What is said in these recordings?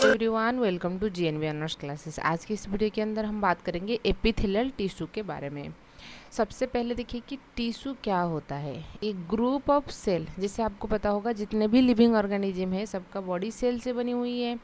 Everyone, welcome to GNV honours classes. आज की इस वीडियो के अंदर हम बात करेंगे एपिथेलियल टिश्यू के बारे में। सबसे पहले देखिए कि टिश्यू क्या होता है। एक ग्रुप ऑफ सेल, जैसे आपको पता होगा जितने भी लिविंग ऑर्गेनिज्म है सबका बॉडी सेल से बनी हुई है।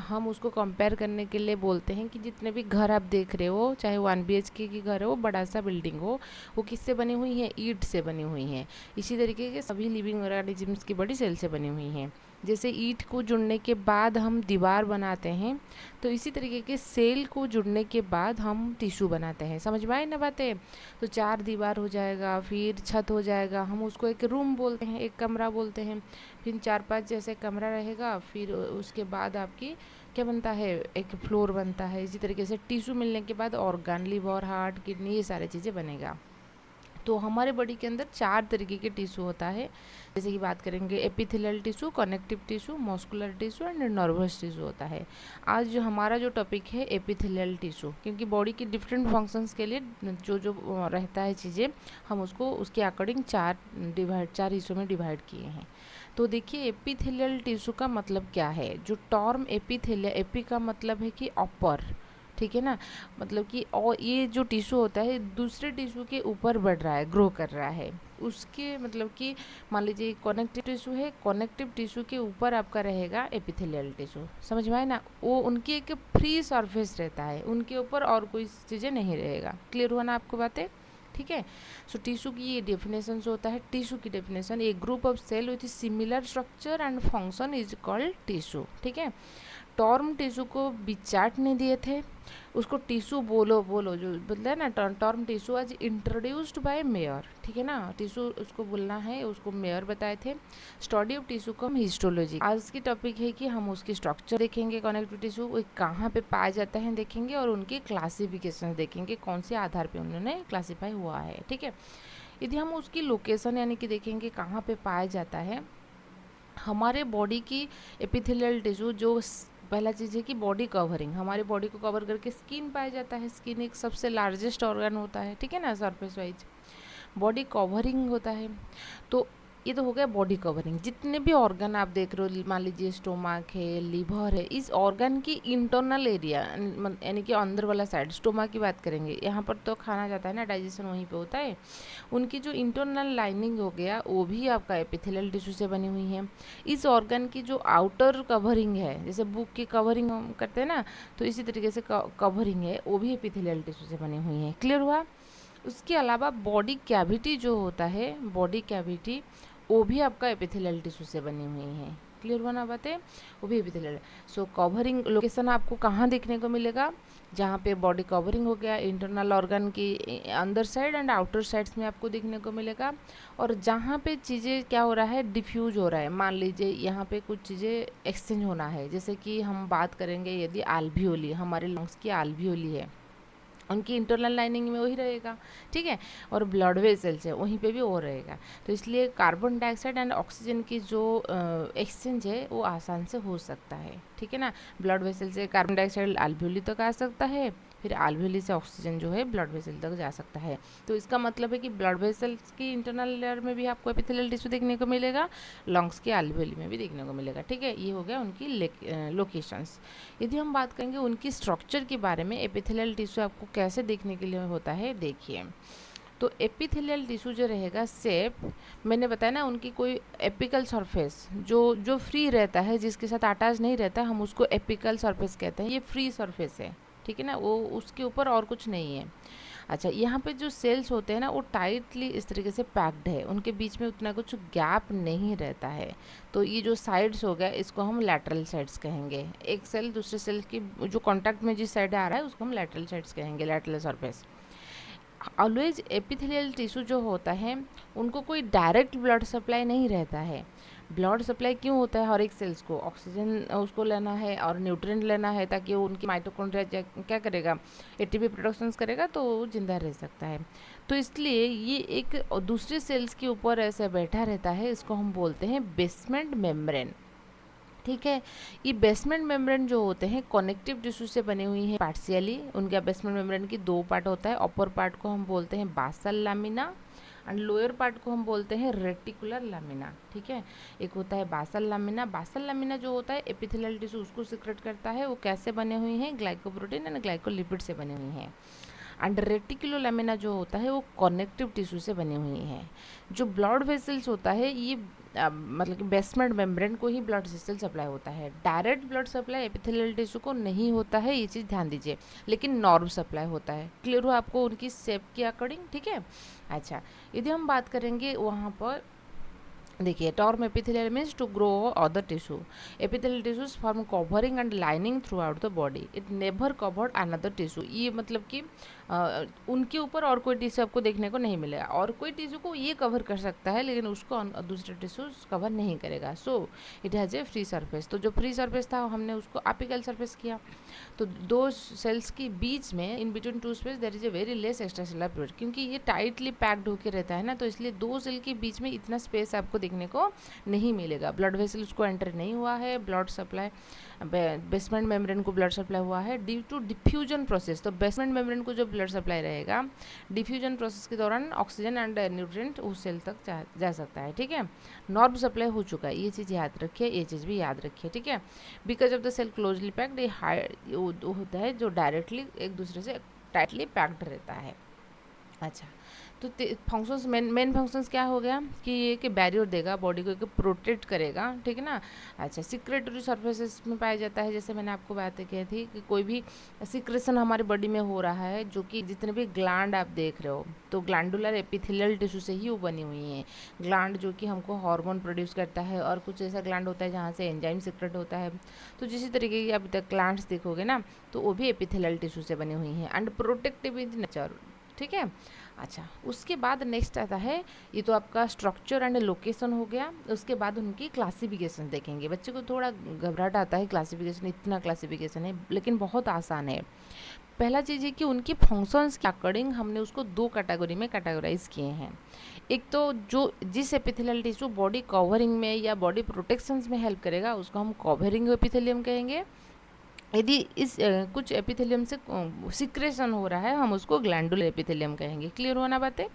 हम उसको कंपेयर करने के लिए बोलते हैं कि जितने भी घर आप देख रहे हो, चाहे 1 BHK की घर हो, बड़ा सा बिल्डिंग हो, वो किससे बनी हुई है? ईंट से बनी हुई है। इसी तरीके के सभी लिविंग ऑर्गेनिजम्स की बॉडी सेल से बनी हुई हैं। जैसे ईंट को जुड़ने के बाद हम दीवार बनाते हैं, तो इसी तरीके के सेल को जुड़ने के बाद हम टिश्यू बनाते हैं। समझ में आई ना बातें? तो 4 दीवार हो जाएगा, फिर छत हो जाएगा, हम उसको एक रूम बोलते हैं, एक कमरा बोलते हैं। फिर 4-5 जैसे कमरा रहेगा, फिर उसके बाद आपकी क्या बनता है? एक फ्लोर बनता है। इसी तरीके से टिश्यू मिलने के बाद ऑर्गन, लिवर, हार्ट, किडनी, ये सारी चीज़ें बनेगा। तो हमारे बॉडी के अंदर 4 तरीके के टिश्यू होता है। जैसे कि बात करेंगे epithelial tissue, connective tissue, muscular tissue and nervous tissue होता है। आज जो हमारा जो टॉपिक है एपिथेलियल टिश्यू, क्योंकि बॉडी की डिफरेंट फंक्शंस के लिए जो जो रहता है चीज़ें, हम उसको उसके अकॉर्डिंग 4 हिस्सों में डिवाइड किए हैं। तो देखिए एपिथेलियल टिश्यू का मतलब क्या है। जो टर्म एपिथेलिया, एपी का मतलब है कि अपर, ठीक है ना, मतलब कि और ये जो टिश्यू होता है दूसरे टिश्यू के ऊपर बढ़ रहा है, ग्रो कर रहा है। उसके मतलब कि मान लीजिए कनेक्टिव टिश्यू है, कनेक्टिव टिश्यू के ऊपर आपका रहेगा एपिथेलियल टिश्यू। समझ में आए ना? वो उनकी एक फ्री सरफेस रहता है, उनके ऊपर और कोई चीज़ें नहीं रहेगा। क्लियर हुआ ना आपको बातें? ठीक है। सो टिश्यू की ये डेफिनेशन होता है। टिश्यू की डेफिनेशन, एक group of cell with similar structure and function is called tissue. ठीक है। टॉर्म टिश्यू को बिचार्ट ने दिए थे, उसको टिश्यू बोलो बोलो जो बोलते हैं ना, टॉर्म टिश्यू आज इंट्रोड्यूस्ड बाय मेयर। ठीक है ना, टिश्यू उसको बोलना है, उसको मेयर बताए थे। स्टडी ऑफ टिश्यू को हम हिस्टोलॉजी। आज की टॉपिक है कि हम उसकी स्ट्रक्चर देखेंगे, कनेक्टिव टिश्यू वो कहाँ पे पाया जाता है देखेंगे, और उनकी क्लासिफिकेशन देखेंगे, कौन से आधार पे उन्होंने क्लासीफाई हुआ है। ठीक है। यदि हम उसकी लोकेशन यानी कि देखेंगे कहाँ पे पाया जाता है, हमारे बॉडी की एपिथेलियल टिश्यू जो पहला चीज़ है कि बॉडी कवरिंग, हमारे बॉडी को कवर करके स्किन पाया जाता है। स्किन एक सबसे लार्जेस्ट ऑर्गन होता है, ठीक है ना, सरफेस वाइज बॉडी कवरिंग होता है। तो ये तो हो गया बॉडी कवरिंग। जितने भी ऑर्गन आप देख रहे हो, मान लीजिए स्टोमक है, लिवर है, इस ऑर्गन की इंटरनल एरिया यानी कि अंदर वाला साइड, स्टोमक की बात करेंगे, यहाँ पर तो खाना जाता है ना, डाइजेशन वहीं पे होता है। उनकी जो इंटरनल लाइनिंग हो गया वो भी आपका एपिथेलियल टिश्यू से बनी हुई है। इस ऑर्गन की जो आउटर कवरिंग है, जैसे बुक की कवरिंग हम करते हैं ना, तो इसी तरीके से कवरिंग है वो भी एपिथेलियल टिश्यू से बनी हुई है। क्लियर हुआ? उसके अलावा बॉडी कैविटी जो होता है, बॉडी कैविटी वो भी आपका एपिथेलियल टिश्यू से बनी हुई है। क्लियर हुआ ना बातें? वो भी एपिथेलियल। सो कवरिंग लोकेशन आपको कहाँ देखने को मिलेगा? जहाँ पे बॉडी कवरिंग हो गया, इंटरनल ऑर्गन की अंदर साइड एंड आउटर साइड्स में आपको देखने को मिलेगा। और जहाँ पे चीज़ें क्या हो रहा है, डिफ्यूज हो रहा है, मान लीजिए यहाँ पे कुछ चीज़ें एक्सचेंज होना है, जैसे कि हम बात करेंगे यदि आल्वियोली, हमारे लंग्स की आल्वियोली है, उनकी इंटरनल लाइनिंग में वही रहेगा। ठीक है। और ब्लड वेसल्स है वहीं पे भी वो रहेगा। तो इसलिए कार्बन डाइऑक्साइड एंड ऑक्सीजन की जो एक्सचेंज है वो आसान से हो सकता है। ठीक है ना। ब्लड वेसल से कार्बन डाइऑक्साइड आल्वियोली तक आ सकता है, फिर आल्वियोली से ऑक्सीजन जो है ब्लड वेसल तक जा सकता है। तो इसका मतलब है कि ब्लड वेसल्स की इंटरनल लेयर में भी आपको एपिथेलियल टिश्यू देखने को मिलेगा, लंग्स के आल्वियोली में भी देखने को मिलेगा। ठीक है। ये हो गया उनकी लोकेशंस। यदि हम बात करेंगे उनकी स्ट्रक्चर के बारे में, एपिथेलियल टिश्यू आपको कैसे देखने के लिए होता है, देखिए। तो एपिथेलियल टिश्यू जो रहेगा शेप, मैंने बताया ना, उनकी कोई एपिकल सरफेस जो जो फ्री रहता है, जिसके साथ अटैच नहीं रहता, हम उसको एपिकल सरफेस कहते हैं। ये फ्री सरफेस है, ठीक है ना, वो उसके ऊपर और कुछ नहीं है। अच्छा, यहाँ पे जो सेल्स होते हैं ना, वो टाइटली इस तरीके से पैक्ड है, उनके बीच में उतना कुछ गैप नहीं रहता है। तो ये जो साइड्स हो गया, इसको हम लैटरल साइड्स कहेंगे। एक सेल दूसरे सेल की जो कॉन्टैक्ट में जिस साइड आ रहा है उसको हम लैटरल साइड्स कहेंगे, lateral surface. Always epithelial tissue जो होता है उनको कोई डायरेक्ट ब्लड सप्लाई नहीं रहता है। ब्लड सप्लाई क्यों होता है? हर एक सेल्स को ऑक्सीजन उसको लेना है और न्यूट्रिएंट लेना है, ताकि वो उनकी माइटोकॉन्ड्रिया क्या करेगा, एटीपी प्रोडक्शंस करेगा, तो वो जिंदा रह सकता है। तो इसलिए ये एक दूसरे सेल्स के ऊपर ऐसे बैठा रहता है, इसको हम बोलते हैं बेसमेंट मेम्ब्रेन। ठीक है। ये बेसमेंट मेम्ब्रेन जो होते हैं कनेक्टिव टिश्यू से बने हुई हैं पार्शियली। उनका बेसमेंट मेम्ब्रेन की 2 पार्ट होता है। अपर पार्ट को हम बोलते हैं basal lamina and lower part को हम बोलते हैं रेटिकुलर लामिना, ठीक है। एक होता है बासल लामिना। बासल लामिना जो होता है एपिथेलियल टिश्यू उसको सिक्रेट करता है। वो कैसे बने हुए हैं, ग्लाइकोप्रोटीन एंड ग्लाइकोलिपिड से बने हुए हैं। एंड रेटिकुलर लामिना जो होता है वो कनेक्टिव टिश्यू से बनी हुई है। जो ब्लड वेसल्स होता है ये मतलब कि बेसमेंट मेम्ब्रेन को ही ब्लड वेसल सप्लाई होता है। Direct blood supply epithelial tissue को नहीं होता है, ये चीज़ ध्यान दीजिए, लेकिन नॉर्म सप्लाई होता है। क्लियर हुआ आपको उनकी शेप के अकॉर्डिंग, ठीक है। अच्छा, यदि हम बात करेंगे वहाँ पर देखिए, term epithelial means to grow other tissue. Epithelial tissues form covering and lining throughout the body, it never covered another tissue. ये मतलब कि उनके ऊपर और कोई टिश्यू आपको देखने को नहीं मिलेगा। और कोई टिश्यू को ये कवर कर सकता है लेकिन उसको दूसरे टिश्यूज कवर नहीं करेगा। So it has a free surface. तो जो फ्री सरफेस था हमने उसको अपिकल सरफेस किया। तो दो सेल्स के बीच में in between two space there is a very less extracellular fluid, क्योंकि ये टाइटली पैक्ड होकर रहता है ना, तो इसलिए दो सेल के बीच में इतना स्पेस आपको देखने को नहीं मिलेगा। ब्लड वेसल उसको एंटर नहीं हुआ है, ब्लड सप्लाई बेसमेंट मेम्ब्रेन को ब्लड सप्लाई हुआ है ड्यू टू डिफ्यूजन प्रोसेस। तो बेसमेंट मेम्ब्रेन को जो ब्लड सप्लाई रहेगा डिफ्यूजन प्रोसेस के दौरान ऑक्सीजन एंड न्यूट्रिएंट उस सेल तक जा सकता है, ठीक है। नॉर्म सप्लाई हो चुका है, ये चीज़ याद रखिए, ये चीज़ भी याद रखिए, ठीक है। Because of the cell closely packed, ये होता है जो डायरेक्टली एक दूसरे से टाइटली पैक्ड रहता है। अच्छा, तो फंक्शंस मेन फंक्शंस क्या हो गया कि ये कि बैरियर देगा, बॉडी को प्रोटेक्ट करेगा, ठीक है ना। अच्छा, सिक्रेटरी सर्फेसेस में पाया जाता है, जैसे मैंने आपको बातें की थी कि कोई भी सिक्रेशन हमारे बॉडी में हो रहा है, जो कि जितने भी ग्लैंड आप देख रहे हो तो ग्लैंडुलर एपिथेलियल टिश्यू से ही वो बनी हुई हैं। ग्लैंड जो कि हमको हार्मोन प्रोड्यूस करता है, और कुछ ऐसा ग्लैंड होता है जहाँ से एंजाइम सिक्रेट होता है। तो जिसी तरीके की अभी तक ग्लैंड्स देखोगे ना, तो वो भी एपिथेलियल टिश्यू से बनी हुई हैं एंड प्रोटेक्टिव इन नेचर, ठीक है। अच्छा, उसके बाद नेक्स्ट आता है, ये तो आपका स्ट्रक्चर एंड लोकेशन हो गया। उसके बाद उनकी क्लासिफिकेशन देखेंगे। बच्चे को थोड़ा घबराहट आता है, क्लासिफिकेशन इतना क्लासिफिकेशन है लेकिन बहुत आसान है। पहला चीज़ है कि उनकी फंक्शंस के अकॉर्डिंग हमने उसको दो कैटेगरी में कैटेगराइज किए हैं। एक तो जो जिस एपिथेलियल टिश्यू बॉडी कवरिंग में या बॉडी प्रोटेक्शंस में हेल्प करेगा उसको हम कवरिंग एपिथेलियम कहेंगे। यदि इस कुछ एपिथेलियम से सिक्रेशन हो रहा है हम उसको ग्लैंडुलर एपिथेलियम कहेंगे। क्लियर होना बातें,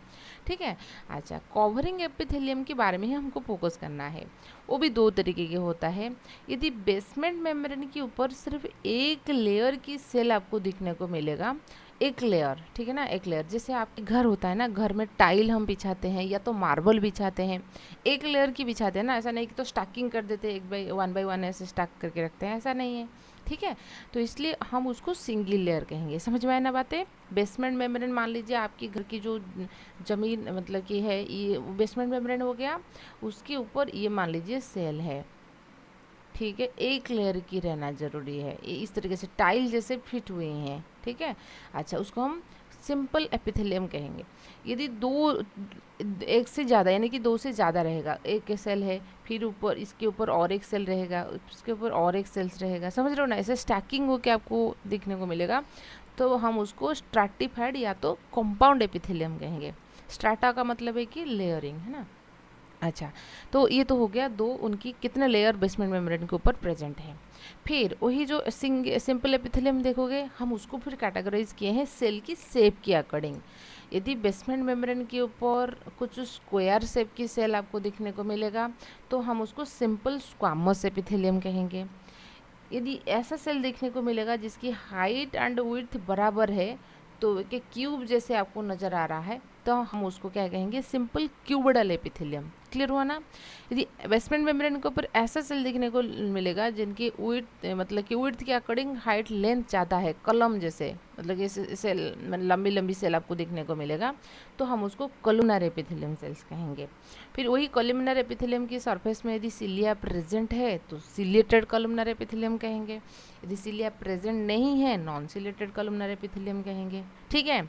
ठीक है। अच्छा, कवरिंग एपिथेलियम के बारे में ही हमको फोकस करना है। वो भी दो तरीके के होता है। यदि बेसमेंट मेम्ब्रेन के ऊपर सिर्फ एक लेयर की सेल आपको दिखने को मिलेगा, एक लेयर, ठीक है ना, एक लेयर। जैसे आपके घर होता है ना, घर में टाइल हम बिछाते हैं या तो मार्बल बिछाते हैं, एक लेयर की बिछाते हैं ना, ऐसा नहीं कि तो स्टैकिंग कर देते हैं, एक बाई वन ऐसे स्टैक करके रखते हैं, ऐसा नहीं है, ठीक है। तो इसलिए हम उसको सिंगल लेयर कहेंगे। समझ में आए ना बातें। बेसमेंट मेम्ब्रेन मान लीजिए आपकी घर की जो जमीन मतलब कि है, ये बेसमेंट मेम्ब्रेन हो गया, उसके ऊपर ये मान लीजिए सेल है, ठीक है, एक लेयर की रहना ज़रूरी है। ये इस तरीके से टाइल जैसे फिट हुए हैं, ठीक है। अच्छा, उसको हम सिंपल एपिथेलियम कहेंगे। यदि एक से ज़्यादा यानी कि दो से ज़्यादा रहेगा, एक सेल है फिर ऊपर इसके ऊपर और एक सेल रहेगा, उसके ऊपर और एक सेल्स रहेगा, समझ रहे हो ना, ऐसे स्टैकिंग होकर आपको दिखने को मिलेगा, तो हम उसको स्ट्रैटिफाइड या तो कंपाउंड एपिथेलियम कहेंगे। स्ट्रैटा का मतलब है कि लेयरिंग, है ना। अच्छा, तो ये तो हो गया दो उनकी कितने लेयर बेसमेंट मेम्ब्रेन के ऊपर प्रेजेंट है। फिर वही जो सिंपल एपिथेलियम देखोगे हम उसको फिर कैटेगराइज किए हैं सेल की शेप के अकॉर्डिंग। यदि बेसमेंट मेम्ब्रेन के ऊपर कुछ स्क्वायर शेप की सेल आपको दिखने को मिलेगा तो हम उसको सिंपल स्क्वामस एपिथेलियम कहेंगे। यदि ऐसा सेल देखने को मिलेगा जिसकी हाइट एंड विड्थ बराबर है, तो कि क्यूब जैसे आपको नज़र आ रहा है, तो हम उसको क्या कहेंगे, सिंपल क्यूबोइडल एपिथेलियम। क्लियर हुआ ना। यदि बेसमेंट मेम्ब्रेन के ऊपर ऐसा सेल देखने को मिलेगा जिनकी विड्थ मतलब कि विड्थ के अकॉर्डिंग हाइट लेंथ ज़्यादा है, कलम जैसे, मतलब कि सेल लंबी लंबी सेल आपको देखने को मिलेगा, तो हम उसको कॉलमनर एपिथेलियम सेल्स कहेंगे। फिर वही कॉलमनर एपिथेलियम की सरफेस में यदि सिलिया प्रेजेंट है तो सिलिएटेड कॉलमनर एपिथेलियम कहेंगे। यदि सिलिया प्रेजेंट नहीं है नॉन सिलिएटेड कॉलमनर एपिथेलियम कहेंगे, ठीक है।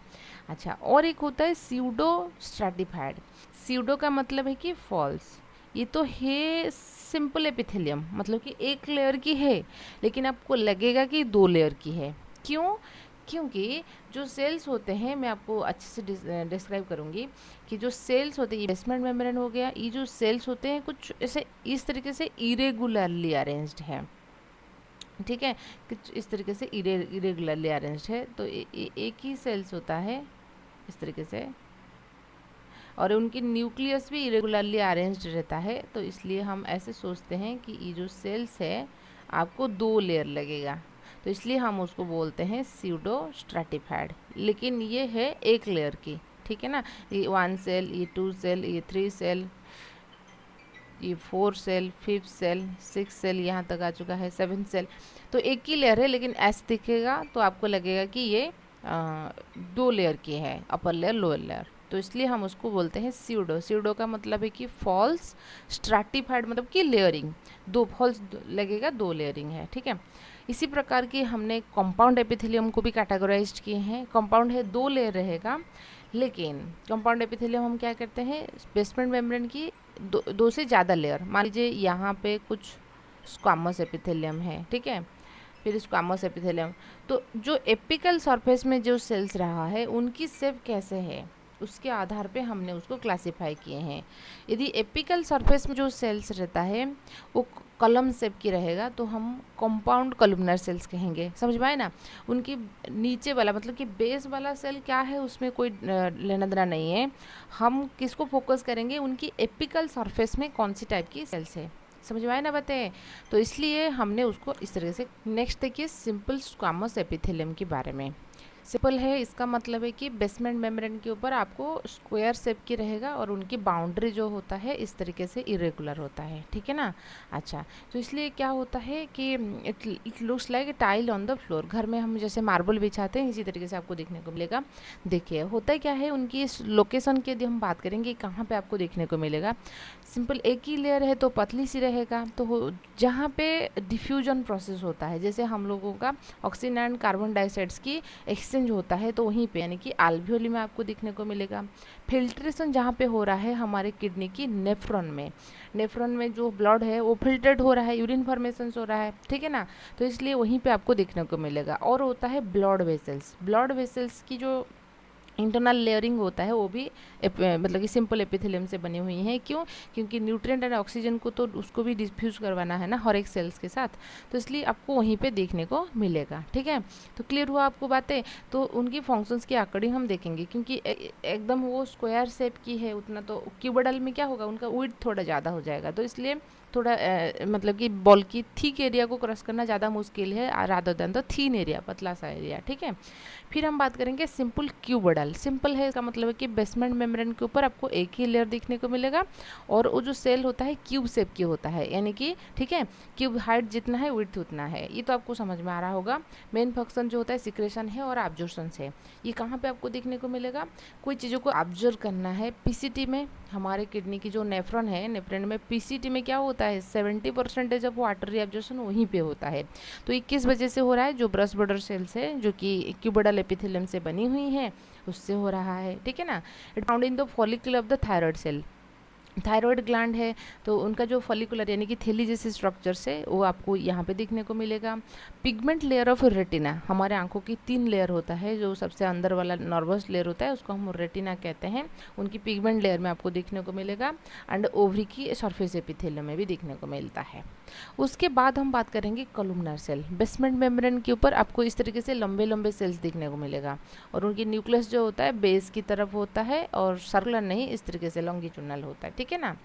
अच्छा, और एक होता है स्यूडो स्ट्रैटिफाइड। स्यूडो का मतलब है कि फॉल्स। ये तो है सिंपल एपिथेलियम, मतलब कि एक लेयर की है लेकिन आपको लगेगा कि दो लेयर की है। क्यों? क्योंकि जो सेल्स होते हैं, मैं आपको अच्छे से डिस्क्राइब करूँगी कि जो सेल्स होते हैं, ये बेसमेंट मेम्ब्रेन हो गया, ये जो सेल्स होते हैं कुछ ऐसे इस तरीके से इरेगुलरली अरेंज्ड है, ठीक है, कुछ इस तरीके से इरेगुलरली अरेंज्ड है। तो एक ही सेल्स होता है इस तरीके से, और उनकी न्यूक्लियस भी इरेगुलरली अरेंज्ड रहता है। तो इसलिए हम ऐसे सोचते हैं कि ये जो सेल्स है आपको 2 लेयर लगेगा, तो इसलिए हम उसको बोलते हैं स्यूडो स्ट्रैटिफाइड। लेकिन ये है 1 लेयर की, ठीक है ना। ये 1 सेल, ये 2 सेल, ये 3 सेल, ये 4 सेल, 5 सेल, 6 सेल, यहाँ तक आ चुका है 7 सेल। तो एक ही लेयर है, लेकिन ऐसे दिखेगा तो आपको लगेगा कि ये 2 लेयर की है, अपर लेयर लोअर लेयर। तो इसलिए हम उसको बोलते हैं स्यूडो। स्यूडो का मतलब है कि फॉल्स स्ट्रैटिफाइड, मतलब कि लेयरिंग, 2 फॉल्स लगेगा, 2 लेयरिंग है, ठीक है। इसी प्रकार की हमने कंपाउंड एपिथेलियम को भी कैटेगराइज किए हैं। कंपाउंड है 2 लेयर रहेगा, लेकिन कंपाउंड एपिथेलियम हम क्या करते हैं, बेसमेंट मेम्ब्रेन की 2 से ज़्यादा लेयर। मान लीजिए यहाँ पे कुछ स्क्वामस एपिथेलियम है, ठीक है, फिर स्क्वामस एपिथेलियम। तो जो एपिकल सरफेस में जो सेल्स रहा है उनकी शेप कैसे है, उसके आधार पे हमने उसको क्लासिफाई किए हैं। यदि एपिकल सरफेस में जो सेल्स रहता है वो कलम शेप की रहेगा तो हम कंपाउंड कॉलमनर सेल्स कहेंगे, समझ में आए ना। उनकी नीचे वाला मतलब कि बेस वाला सेल क्या है उसमें कोई लेना देना नहीं है। हम किसको फोकस करेंगे, उनकी एपिकल सरफेस में कौन सी टाइप की सेल्स है, समझ में आए ना बताए। तो इसलिए हमने उसको इस तरह से। नेक्स्ट देखिए सिंपल स्क्वामस एपिथेलियम के बारे में। सिंपल है, इसका मतलब है कि बेसमेंट मेम्ब्रेन के ऊपर आपको स्क्वायर शेप की रहेगा और उनकी बाउंड्री जो होता है इस तरीके से इरेगुलर होता है, ठीक है ना। अच्छा, तो इसलिए क्या होता है कि it looks like tile on the floor. घर में हम जैसे मार्बल बिछाते हैं इसी तरीके से आपको देखने को मिलेगा। देखिए होता क्या है, उनकी इस लोकेशन की यदि हम बात करेंगे कहाँ पे आपको देखने को मिलेगा, सिंपल एक ही लेयर है तो पतली सी रहेगा। तो जहाँ पे डिफ्यूजन प्रोसेस होता है, जैसे हम लोगों का ऑक्सीजन एंड कार्बन डाइऑक्साइड्स की एक्सचेंज होता है तो वहीं पे यानी कि आल्वियोली में आपको देखने को मिलेगा। फिल्ट्रेशन जहाँ पे हो रहा है हमारे किडनी की नेफ्रॉन में, नेफ्रॉन में जो ब्लड है वो फिल्टर्ड हो रहा है, यूरिन फॉर्मेशन हो रहा है, ठीक है ना। तो इसलिए वहीं पे आपको देखने को मिलेगा। और होता है ब्लड वेसल्स। ब्लड वेसल्स की जो इंटरनल लेयरिंग होता है वो भी मतलब कि सिंपल एपिथेलियम से बनी हुई हैं। क्यों, क्योंकि न्यूट्रिएंट एंड ऑक्सीजन को तो उसको भी डिफ्यूज करवाना है ना हर एक सेल्स के साथ, तो इसलिए आपको वहीं पे देखने को मिलेगा, ठीक है। तो क्लियर हुआ आपको बातें। तो उनकी फंक्शंस की आकड़ी हम देखेंगे, क्योंकि एकदम वो स्क्वायर शेप की है उतना, तो क्यूबोइडल में क्या होगा, उनका विड्थ थोड़ा ज़्यादा हो जाएगा, तो इसलिए थोड़ा मतलब कि बॉल की थिक एरिया को क्रॉस करना ज़्यादा मुश्किल है rather than the thin area, पतला सा एरिया, ठीक है। फिर हम बात करेंगे सिंपल क्यूबोइडल। सिंपल है इसका मतलब है कि बेसमेंट मेम्ब्रेन के ऊपर आपको एक ही लेयर देखने को मिलेगा और वो जो सेल होता है क्यूब शेप की होता है, यानी कि ठीक है, क्यूब हाइट जितना है विड्थ उतना है। ये तो आपको समझ में आ रहा होगा। मेन फंक्शन जो होता है सिक्रेशन है और एब्जॉर्प्शन है। ये कहाँ पे आपको देखने को मिलेगा, कोई चीज़ों को ऑब्जर्व करना है पीसीटी में। हमारे किडनी की जो नेफ्रॉन है, नेफ्रॉन में पीसीटी में क्या होता है 70% ऑफ वाटर एब्जॉर्प्शन वहीं पे होता है। तो ये किस वजह से हो रहा है, जो ब्रश बॉर्डर सेल्स है जो कि क्यूबोइडल एपिथेलियम से बनी हुई है उससे हो रहा है, ठीक है ना। It found in the follicle of the thyroid cell. Thyroid gland है तो उनका जो फॉलिकुलर यानी कि थैली जैसे स्ट्रक्चर्स है वो आपको यहाँ पे देखने को मिलेगा। पिगमेंट लेयर ऑफ रेटिना, हमारे आंखों की 3 लेयर होता है, जो सबसे अंदर वाला नर्वस लेयर होता है उसको हम रेटिना कहते हैं, उनकी पिगमेंट लेयर में आपको देखने को मिलेगा। एंड ओवरी की सरफेस एपिथेलियम में भी देखने को मिलता है। उसके बाद हम बात करेंगे कॉलमनर सेल। बेसमेंट मेम्ब्रेन के ऊपर आपको इस तरीके से लंबे लंबे सेल्स देखने को मिलेगा और उनकी न्यूक्लियस जो होता है बेस की तरफ होता है और सर्कुलर नहीं, इस तरीके से लॉन्गिट्यूडनल होता है, ठीक है ना।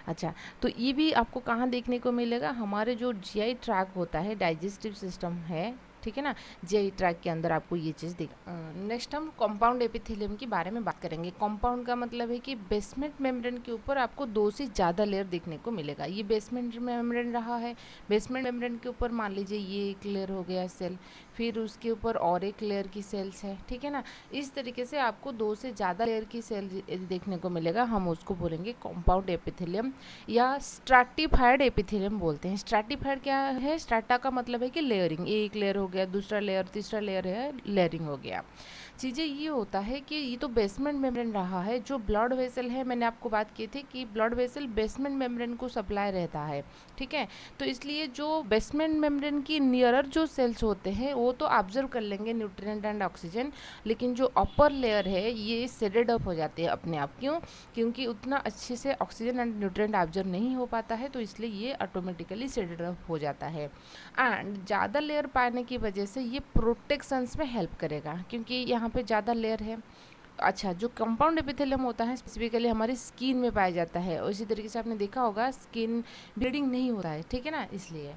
अच्छा, तो ये भी आपको कहाँ देखने को मिलेगा, हमारे जो जीआई ट्रैक होता है, डाइजेस्टिव सिस्टम है, ठीक है ना, जीआई ट्रैक के अंदर आपको ये चीज़ दिख। नेक्स्ट हम कंपाउंड एपिथेलियम के बारे में बात करेंगे। कंपाउंड का मतलब है कि बेसमेंट मेम्ब्रेन के ऊपर आपको 2 से ज़्यादा लेयर देखने को मिलेगा। ये बेसमेंट मेम्ब्रेन रहा है, बेसमेंट मेम्ब्रेन के ऊपर मान लीजिए ये एक लेयर हो गया सेल, फिर उसके ऊपर और एक लेयर की सेल्स है, ठीक है ना। इस तरीके से आपको 2 से ज़्यादा लेयर की सेल देखने को मिलेगा, हम उसको बोलेंगे कंपाउंड एपिथेलियम या स्ट्रैटिफाइड एपिथेलियम बोलते हैं। स्ट्रैटिफाइड क्या है, स्ट्रैटा का मतलब है कि लेयरिंग, एक लेयर हो गया, दूसरा लेयर, तीसरा लेयर है, लेयरिंग हो गया। चीज़ें ये होता है कि ये तो बेसमेंट मेम्ब्रेन रहा है, जो ब्लड वेसल है मैंने आपको बात की थी कि ब्लड वेसल बेसमेंट मेम्ब्रेन को सप्लाई रहता है, ठीक है। तो इसलिए जो बेसमेंट मेम्ब्रेन की नियरर जो सेल्स होते हैं वो तो ऑब्जर्व कर लेंगे न्यूट्रिएंट एंड ऑक्सीजन, लेकिन जो अपर लेयर है ये सेडेड अप हो जाते हैं अपने आप। क्यों, क्योंकि उतना अच्छे से ऑक्सीजन एंड न्यूट्रिएंट ऑब्जर्व नहीं हो पाता है, तो इसलिए ये ऑटोमेटिकली सेडेड अप हो जाता है। एंड ज़्यादा लेयर पाने की वजह से ये प्रोटेक्शंस में हेल्प करेगा, क्योंकि यहाँ पे ज़्यादा लेयर है अच्छा, जो कंपाउंड एपिथेलियम होता है स्पेसिफिकली हमारी स्किन में पाया जाता है, और इसी तरीके से आपने देखा होगा स्किन ब्लीडिंग नहीं होता है, ठीक है ना, इसलिए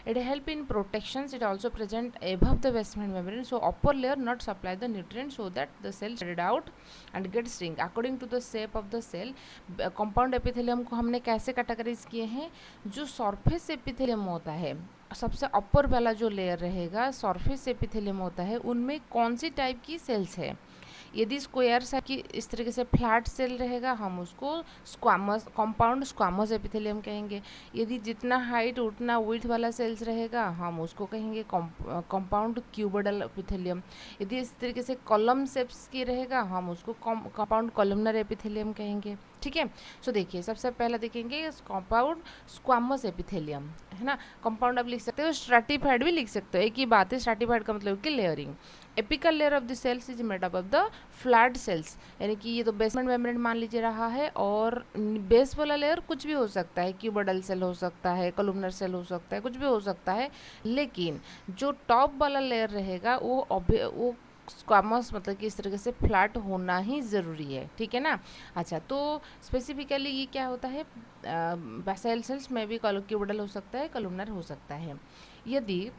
it help in protection. It also present above the basement membrane, so upper layer not supply the nutrient so that the cell spread out and get shrink according to the shape of the cell. Compound epithelium को हमने कैसे categorise किए हैं? जो surface epithelium होता है, सबसे अपर वाला जो लेयर रहेगा सरफेस एपिथेलियम होता है, उनमें कौन सी टाइप की सेल्स है? यदि स्क्वायर सा की इस तरीके से फ्लैट सेल रहेगा हम उसको स्क्वामस कंपाउंड स्क्वामस एपिथेलियम कहेंगे. यदि जितना हाइट उतना विड्थ वाला सेल्स रहेगा हम उसको कहेंगे कंपाउंड क्यूबोइडल एपिथेलियम. यदि इस तरीके से कॉलम शेप्स की रहेगा हम उसको कंपाउंड कॉलमनर एपिथेलियम कहेंगे. ठीक है. सो देखिए सबसे पहला देखेंगे कंपाउंड स्क्वामस एपिथेलियम, है ना. कंपाउंड आप लिख सकते हो, स्ट्रैटिफाइड भी लिख सकते हो, एक ही बात है. स्ट्रैटिफाइड का मतलब कि layering. Apical layer of the cells is made up of the flat cells, यानी कि ये तो बेसमेंट मेम्ब्रेन मान लीजिए रहा है, और बेस वाला लेयर कुछ भी हो सकता है, क्यूबोइडल सेल हो सकता है, कॉलमनर सेल हो सकता है, कुछ भी हो सकता है. लेकिन जो टॉप वाला लेयर रहेगा वो स्क्वामस मतलब कि इस तरीके से फ्लैट होना ही ज़रूरी है. ठीक है ना. अच्छा, तो स्पेसिफिकली ये क्या होता है? बेसल सेल्स में भी क्यूबोइडल हो सकता है, कॉलमनर हो सकता है. यदि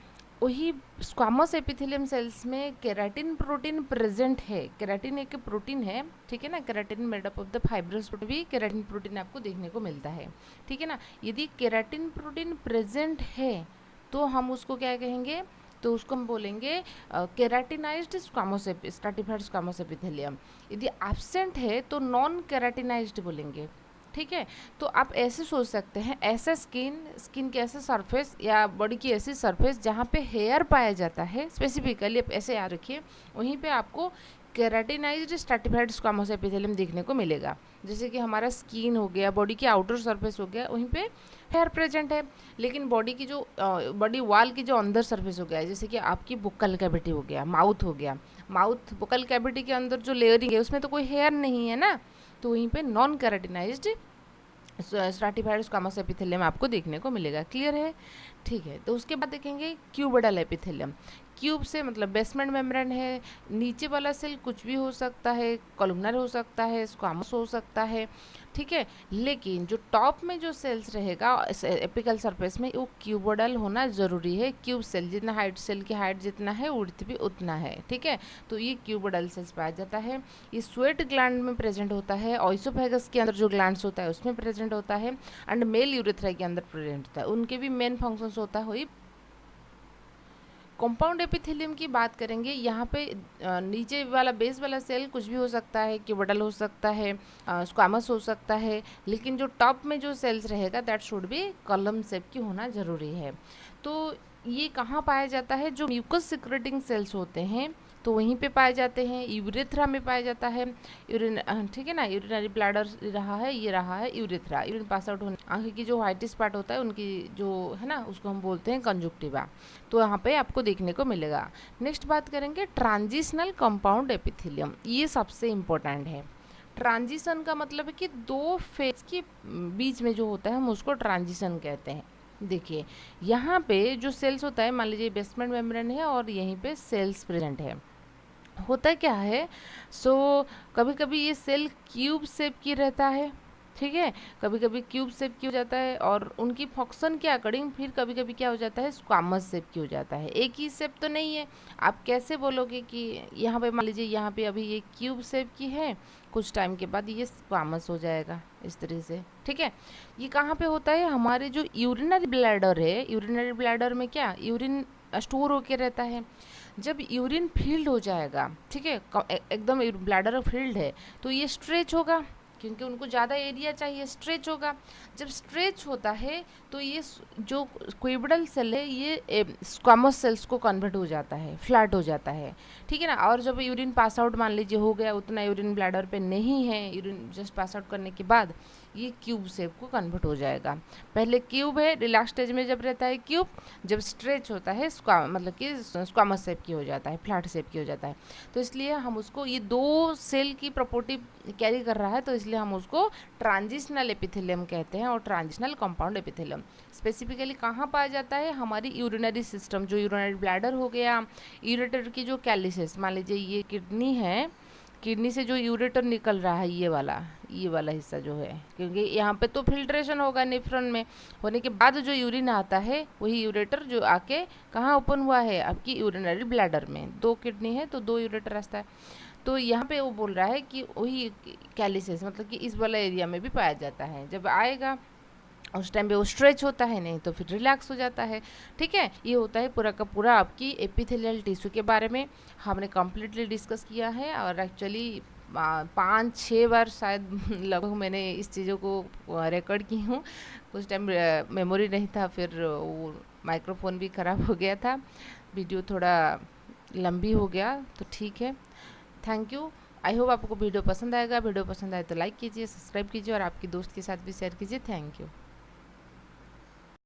वही स्क्वामस एपिथेलियम सेल्स में केराटिन प्रोटीन प्रेजेंट है, केराटिन एक प्रोटीन है, ठीक है ना. Keratin made up of the fibrous protein, भी केराटिन प्रोटीन आपको देखने को मिलता है. ठीक है ना. यदि केराटिन प्रोटीन प्रेजेंट है तो हम उसको क्या कहेंगे? तो उसको हम बोलेंगे केराटिनाइज्ड स्ट्रैटिफाइड स्क्वामस एपिथेलियम. यदि एब्सेंट है तो नॉन केराटिनाइज्ड बोलेंगे. ठीक है. तो आप ऐसे सोच सकते हैं, ऐसा स्किन के ऐसे सरफेस या बॉडी की ऐसी सरफेस जहाँ पे हेयर पाया जाता है, स्पेसिफिकली आप ऐसे याद रखिए, वहीं पे आपको केराटिनाइज्ड स्ट्रैटिफाइड स्क्वामस एपिथेलियम देखने को मिलेगा. जैसे कि हमारा स्किन हो गया, बॉडी की आउटर सरफेस हो गया, वहीं पे हेयर प्रेजेंट है. लेकिन बॉडी की जो बॉडी वॉल की जो अंदर सरफेस हो गया, जैसे कि आपकी बुक्कल कैविटी हो गया, माउथ हो गया, माउथ बुक्कल कैविटी के अंदर जो लेयरिंग है उसमें तो कोई हेयर नहीं है ना, तो वहीं पे non keratinised stratified squamous epithelium आपको देखने को मिलेगा. क्लियर है. ठीक है. तो उसके बाद देखेंगे क्यूबोइडल एपिथेलियम. क्यूब से मतलब बेसमेंट मेम्ब्रेन है, नीचे वाला सेल कुछ भी हो सकता है, कॉलमनर हो सकता है, स्क्वामस हो सकता है. ठीक है. लेकिन जो टॉप में जो सेल्स रहेगा एपिकल सरफेस में, वो क्यूबोइडल होना ज़रूरी है. क्यूब सेल जितना हाइट, सेल की हाइट जितना है विड्थ भी उतना है. ठीक है. तो ये क्यूबोइडल सेल्स पाया जाता है. ये स्वेट ग्लैंड में प्रेजेंट होता है, ऑइसोफेगस के अंदर जो ग्लैंड्स होता है उसमें प्रेजेंट होता है, एंड मेल यूरेथ्रा के अंदर प्रेजेंट होता है. उनके भी मेन फंक्शंस होता है वही. कंपाउंड एपिथेलियम की बात करेंगे, यहाँ पे नीचे वाला बेस वाला सेल कुछ भी हो सकता है, क्यूबोइडल हो सकता है, स्क्वामस हो सकता है, लेकिन जो टॉप में जो सेल्स रहेगा that should be column shape की होना ज़रूरी है. तो ये कहाँ पाया जाता है? जो म्यूकस सिक्रेटिंग सेल्स होते हैं तो वहीं पे पाए जाते हैं. यूरेथ्रा में पाया जाता है. ठीक है ना. यूरिनरी ब्लैडर रहा है, ये रहा है यूरेथ्रा. यूरिन पास आउट होने आँख की जो वाइटिस पार्ट होता है उनकी जो है ना, उसको हम बोलते हैं कंजुक्टिवा. तो यहाँ पे आपको देखने को मिलेगा. नेक्स्ट बात करेंगे ट्रांजिशनल कंपाउंड एपिथेलियम. ये सबसे इम्पोर्टेंट है. ट्रांजिशन का मतलब है कि दो फेज के बीच में जो होता है हम उसको ट्रांजिशन कहते हैं. देखिए यहाँ पे जो सेल्स होता है, मान लीजिए बेसमेंट मेम्ब्रेन है और यहीं पे सेल्स प्रेजेंट है. होता क्या है? कभी कभी ये सेल क्यूब शेप की रहता है. ठीक है. कभी कभी क्यूब शेप की हो जाता है, और उनकी फंक्शन के अकॉर्डिंग फिर कभी कभी क्या हो जाता है? स्क्वामस शेप की हो जाता है. एक ही शेप तो नहीं है. आप कैसे बोलोगे कि यहाँ पे मान लीजिए यहाँ पे अभी ये क्यूब शेप की है, कुछ टाइम के बाद ये स्क्वामस हो जाएगा इस तरह से. ठीक है. ये कहाँ पे होता है? हमारे जो यूरिनरी ब्लैडर है, यूरिनरी ब्लैडर में क्या यूरिन स्टोर होके रहता है. जब यूरिन फील्ड हो जाएगा, ठीक है, एकदम ब्लैडर फील्ड है, तो ये स्ट्रेच होगा क्योंकि उनको ज़्यादा एरिया चाहिए, स्ट्रेच होगा. जब स्ट्रेच होता है तो ये जो क्यूबोइडल सेल है ये स्क्वामस सेल्स को कन्वर्ट हो जाता है, फ्लैट हो जाता है. ठीक है ना. और जब यूरिन पास आउट मान लीजिए हो गया, उतना यूरिन ब्लैडर पे नहीं है, यूरिन जस्ट पास आउट करने के बाद ये क्यूब शेप को कन्वर्ट हो जाएगा. पहले क्यूब है, रिलैक्स स्टेज में जब रहता है क्यूब, जब स्ट्रेच होता है मतलब कि स्क्वामस शेप की हो जाता है, फ्लैट शेप की हो जाता है. तो इसलिए हम उसको, ये दो सेल की प्रॉपर्टी कैरी कर रहा है, तो इसलिए हम उसको ट्रांजिशनल एपिथेलियम कहते हैं. और ट्रांजिशनल कंपाउंड एपिथेलियम स्पेसिफिकली कहाँ पाया जाता है? हमारी यूरिनरी सिस्टम, जो यूरिनरी ब्लैडर हो गया, यूरेटर की जो कैलिसेस, मान लीजिए ये किडनी है, किडनी से जो यूरेटर निकल रहा है ये वाला हिस्सा जो है, क्योंकि यहाँ पे तो फिल्ट्रेशन होगा नेफ्रॉन में, होने के बाद जो यूरिन आता है वही यूरेटर जो आके कहाँ ओपन हुआ है, आपकी यूरिनरी ब्लैडर में। 2 किडनी है तो 2 यूरेटर रास्ता है। तो यहाँ पे वो बोल रहा है कि वही कैलिसेस मतलब कि इस वाला एरिया में भी पाया जाता है। जब आएगा उस टाइम पे वो स्ट्रेच होता है, नहीं तो फिर रिलैक्स हो जाता है। ठीक है, ये होता है पूरा का पूरा आपकी एपिथेलियल टिश्यू के बारे में हमने कम्प्लीटली डिस्कस किया है। और एक्चुअली 5-6 बार शायद लगभग मैंने इस चीज़ों को रिकॉर्ड की हूँ। कुछ टाइम मेमोरी नहीं था, फिर वो माइक्रोफोन भी ख़राब हो गया था, वीडियो थोड़ा लंबी हो गया, तो ठीक है। Thank you. आई होप आपको वीडियो पसंद आएगा। वीडियो पसंद आए तो लाइक कीजिए, सब्सक्राइब कीजिए और आपके दोस्त के साथ भी शेयर कीजिए। Thank you.